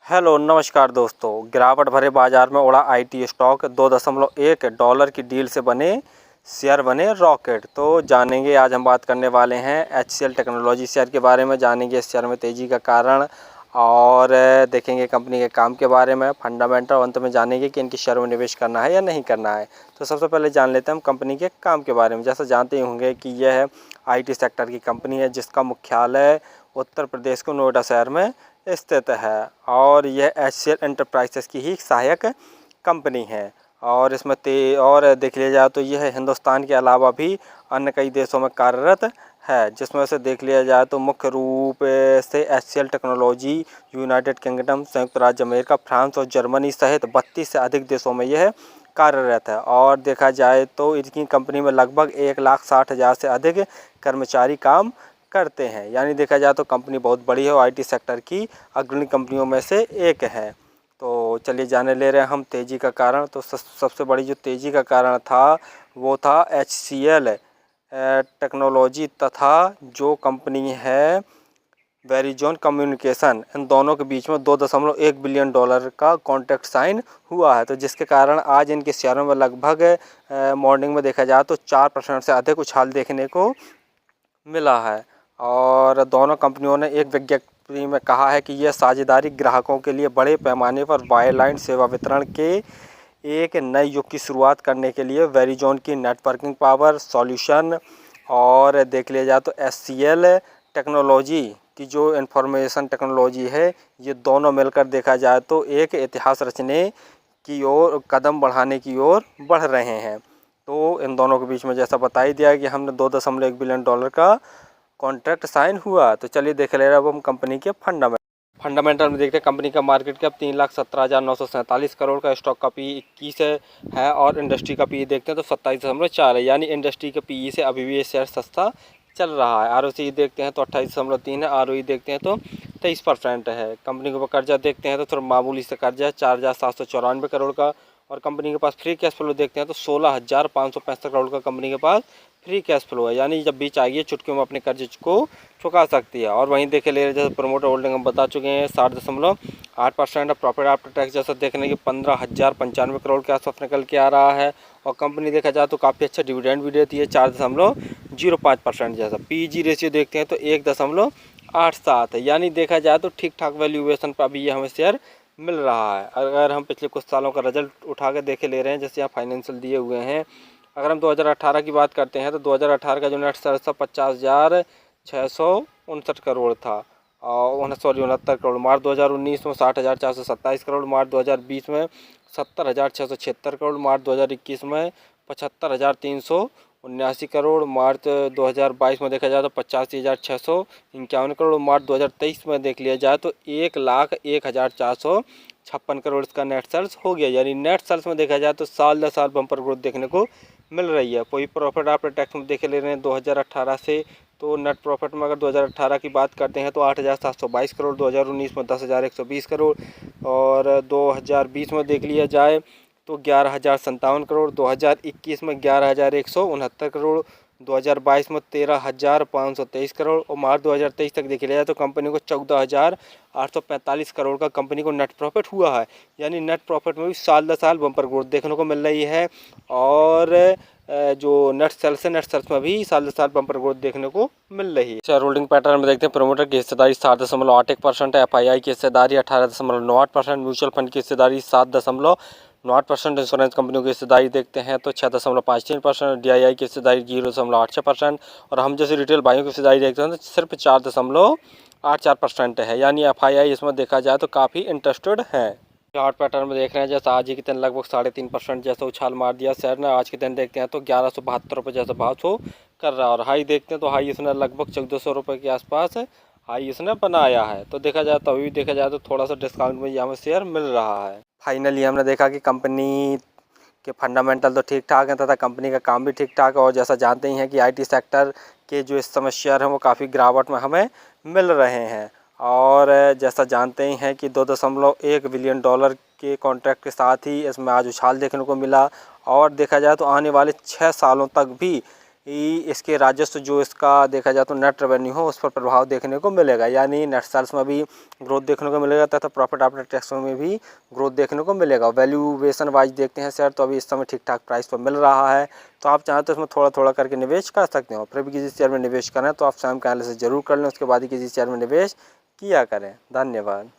Hello नमस्कार दोस्तों। गिरावट भरे बाजार में उड़ा आईटी स्टॉक। $2.1 की डील से बने शेयर बने रॉकेट। तो जानेंगे, आज हम बात करने वाले हैं एचसीएल टेक्नोलॉजी शेयर के बारे में। जानेंगे इस शेयर में तेज़ी का कारण और देखेंगे कंपनी के काम के बारे में, फंडामेंटल। अंत में जानेंगे कि इनके शेयर में निवेश करना है या नहीं करना है। तो सबसे पहले जान लेते हैं हम कंपनी के काम के बारे में। जैसा जानते ही होंगे कि यह आईटी सेक्टर की कंपनी है जिसका मुख्यालय उत्तर प्रदेश के नोएडा शहर में स्थित है और यह एचसीएल एंटरप्राइजेस की ही सहायक कंपनी है। और इसमें और देख लिया जाए तो यह हिंदुस्तान के अलावा भी अन्य कई देशों में कार्यरत है, जिसमें से देख लिया जाए तो मुख्य रूप से एचसीएल टेक्नोलॉजी यूनाइटेड किंगडम, संयुक्त राज्य अमेरिका, फ्रांस और जर्मनी सहित 32 से अधिक देशों में यह कार्यरत है। और देखा जाए तो इनकी कंपनी में लगभग 1,60,000 से अधिक कर्मचारी काम करते हैं। यानी देखा जाए तो कंपनी बहुत बड़ी है और आईटी सेक्टर की अग्रणी कंपनियों में से एक है। तो चलिए जाने ले रहे हैं हम तेज़ी का कारण। तो सबसे बड़ी जो तेज़ी का कारण था वो था एचसीएल टेक्नोलॉजी तथा जो कंपनी है वेरिजोन कम्युनिकेशन, इन दोनों के बीच में $2.1 बिलियन का कॉन्ट्रैक्ट साइन हुआ है। तो जिसके कारण आज इनके शेयरों में लगभग मॉर्निंग में देखा जाए तो 4% से अधिक उछाल देखने को मिला है। और दोनों कंपनियों ने एक विज्ञप्ति में कहा है कि यह साझेदारी ग्राहकों के लिए बड़े पैमाने पर वायरलाइन सेवा वितरण के एक नए युग की शुरुआत करने के लिए वेरिजोन की नेटवर्किंग पावर सॉल्यूशन और देख लिया जाए तो एचसीएल टेक्नोलॉजी की जो इंफॉर्मेशन टेक्नोलॉजी है, ये दोनों मिलकर देखा जाए तो एक इतिहास रचने की ओर, कदम बढ़ाने की ओर बढ़ रहे हैं। तो इन दोनों के बीच में जैसा बता ही दिया कि हमने $2.1 बिलियन का कॉन्ट्रैक्ट साइन हुआ। तो चलिए देख ले रहे हैं अब हम कंपनी के फंडामेंटल में देखते हैं। कंपनी का मार्केट कैप 3,17,947 करोड़ का, स्टॉक का पी 21 है और इंडस्ट्री का पी देखते हैं तो 27.4 है। यानी इंडस्ट्री के पी से अभी भी ये शेयर सस्ता चल रहा है। आरओसी देखते हैं तो 28.3 है, आरओई देखते हैं तो 23% है। कंपनी के ऊपर कर्जा देखते हैं तो थोड़ा मामूली से कर्जा है 4,794 करोड़ का। और कंपनी के पास फ्री कैश फ्लो देखते हैं तो 16,565 करोड़ का कंपनी के पास फ्री कैश फ्लो है। यानी जब भी चाहिए चुटकियों में अपने कर्ज को चुका सकती है। और वहीं देखे ले जैसे प्रोमोटर होल्डिंग हम बता चुके हैं 60.8% प्रॉफिट आफ्टर टैक्स जैसा देखने की 15,095 करोड़ के आसपास निकल के आ रहा है। और कंपनी देखा जाए तो काफ़ी अच्छा डिविडेंड भी देती है 4.05% जैसा। पीजी रेशियो देखते हैं तो 1.87 है। यानी देखा जाए तो ठीक ठाक वैल्यूएशन पर अभी ये हमें शेयर मिल रहा है। अगर हम पिछले कुछ सालों का रिजल्ट उठा के देखे ले रहे हैं, जैसे यहाँ फाइनेंशियल दिए हुए हैं। अगर हम 2018 की बात करते हैं तो 2018 का जो नेट सेल्स था 50,659 करोड़ था और 69 करोड़। मार्च 2019 में 60,427 करोड़, मार्च 2020 में 70,676 करोड़, मार्च 2021 में 75,379 करोड़, मार्च 2022 में देखा जाए तो 85,651 करोड़, मार्च 2023 में देख लिया जाए तो 1,01,456 करोड़ इसका नेट सेल्स हो गया। यानी नेट सेल्स में देखा जाए तो साल दर साल बम्पर ग्रोथ देखने को मिल रही है। कोई प्रॉफिट आफ्टर टैक्स में देखे ले रहे हैं 2018 से, तो नेट प्रॉफिट में अगर 2018 की बात करते हैं तो 8,722 करोड़, 2019 में 10,120 करोड़ और 2020 में देख लिया जाए तो 11,057 करोड़, 2021 में 11,169 करोड़, 2022 में 13,523 करोड़ और मार्च 2023 तक देख लिया जाए तो कंपनी को 14,845 करोड़ का कंपनी को नेट प्रॉफिट हुआ है। यानी नेट प्रॉफिट में भी साल दर साल बम्पर ग्रोथ देखने को मिल रही है। और जो नेट सेल्स में भी साल दर साल बम्पर ग्रोथ देखने को मिल रही है। शेयर होल्डिंग पैटर्न में देखते हैं। प्रमोटर की हिस्सेदारी 7.81% है, एफआईआई की हिस्सेदारी 18.98%, म्यूचुअल फंड की हिस्सेदारी 7.98%, इंश्योरेंस कंपनियों की हिस्सेदारी देखते हैं तो 6.53%, डीआईआई की हिस्सेदारी 0.84% और हम जैसे रिटेल भाइयों की हिस्सेदारी देखते हैं तो सिर्फ 4.84% है। यानी एफआईआई इसमें देखा जाए तो काफ़ी इंटरेस्टेड है। चार्ट पैटर्न में देख रहे हैं जैसे आज ही के दिन लगभग 3.5% जैसा उछाल मार दिया शेयर ने। आज के दिन देखते हैं तो 1172 रुपये जैसा भाव शो कर रहा है और हाई देखते हैं तो हाई इसने लगभग 1400 रुपये के आसपास हाई इसने बनाया है। तो देखा जाए तो अभी देखा जाए तो थोड़ा सा डिस्काउंट में ये हमें शेयर मिल रहा है। फाइनली हमने देखा कि कंपनी के फंडामेंटल तो ठीक ठाक हैं तथा कंपनी का काम भी ठीक ठाक है। और जैसा जानते ही हैं कि आईटी सेक्टर के जो इस समय शेयर हैं वो काफ़ी गिरावट में हमें मिल रहे हैं। और जैसा जानते ही हैं कि $2.1 बिलियन के कॉन्ट्रैक्ट के साथ ही इसमें आज उछाल देखने को मिला। और देखा जाए तो आने वाले 6 सालों तक भी इसके राजस्व जो इसका देखा जाए तो नेट रेवेन्यू हो उस पर प्रभाव देखने को मिलेगा, यानी नेट सेल्स में भी ग्रोथ देखने को मिलेगा तथा प्रॉफिट आफ्टर टैक्स में भी ग्रोथ देखने को मिलेगा। वैल्यूएशन वाइज देखते हैं शेयर तो अभी इस समय ठीक ठाक प्राइस पर मिल रहा है, तो आप चाहें तो इसमें थोड़ा थोड़ा करके निवेश कर सकते हो। फिर भी किसी शेयर में निवेश करें तो आप स्वयं का एनालिसिस जरूर कर लें, उसके बाद ही किसी शेयर में निवेश किया करें। धन्यवाद।